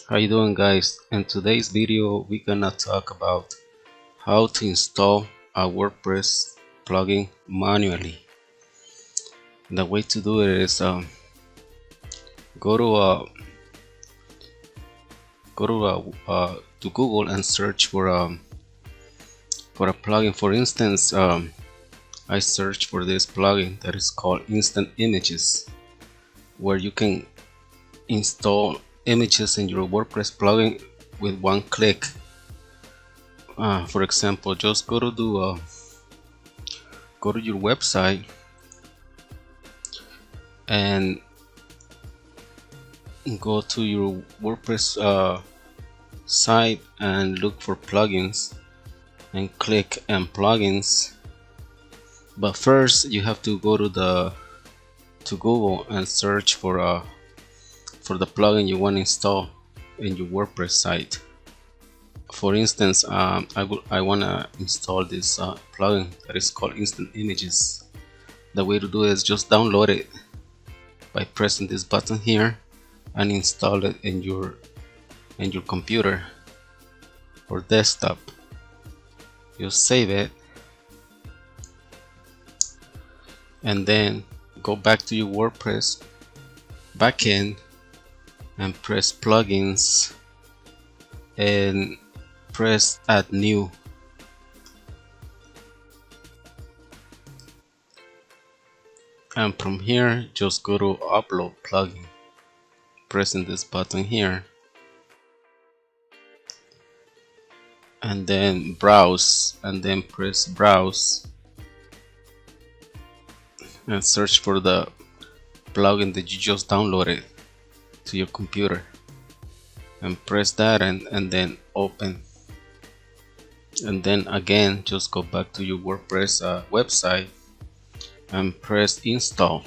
How you doing, guys? In today's video we're gonna talk about how to install a WordPress plugin manually. The way to do it is go to to Google and search for a plugin. For instance, I searched for this plugin that is called Instant Images, where you can install images in your WordPress plugin with one click. For example, just go to your website and go to your WordPress site and look for plugins and click on plugins. But first you have to go to Google and search for the plugin you want to install in your WordPress site. For instance, I want to install this plugin that is called Instant Images. The way to do it is just download it by pressing this button here and install it in your computer or desktop. You save it and then go back to your WordPress backend and press plugins and press add new. And from here just go to upload plugin, pressing this button here and then browse, and then press browse and search for the plugin that you just downloaded to your computer and press that and then open, and then again just go back to your WordPress website and press install.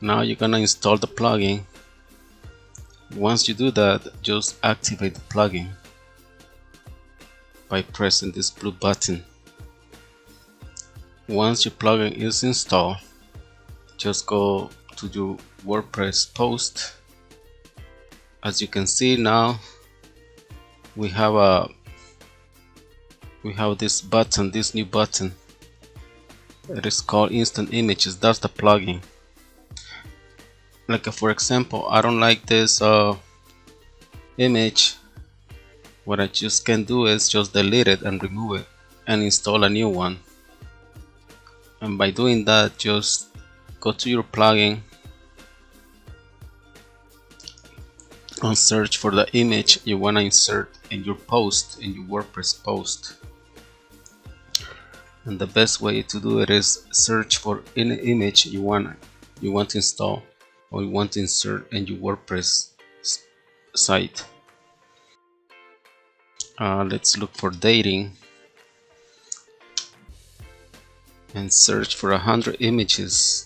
Now you're gonna install the plugin. Once you do that, just activate the plugin by pressing this blue button. Once your plugin is installed, just go to your WordPress post. As you can see now, we have this button, this new button. It is called Instant Images. That's the plugin. Like for example, I don't like this image. What I just can do is just delete it and remove it and install a new one. And by doing that, just go to your plugin and search for the image you want to insert in your post, in your WordPress post. And the best way to do it is search for any image you want to install or you want to insert in your WordPress site. Let's look for dating and search for 100 images.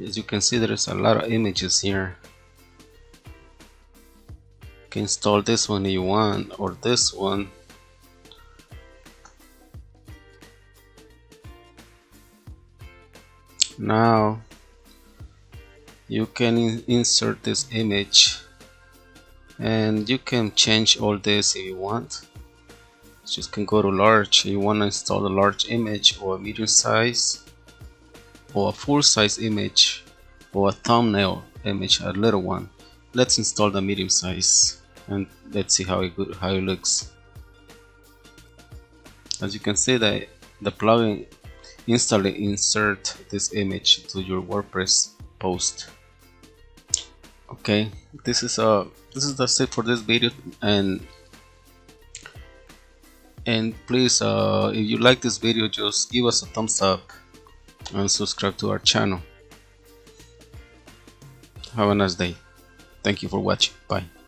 As you can see, there's a lot of images here. You can install this one if you want, or this one. Now you can insert this image and you can change all this if you want. Just can go to large. You want to install a large image or a medium size or a full size image or a thumbnail image, a little one. Let's install the medium size and let's see how it looks. As you can see, that the plugin instantly insert this image to your WordPress post. Okay, this is that's it for this video, and please, if you like this video, just give us a thumbs up and subscribe to our channel. Have a nice day. Thank you for watching. Bye.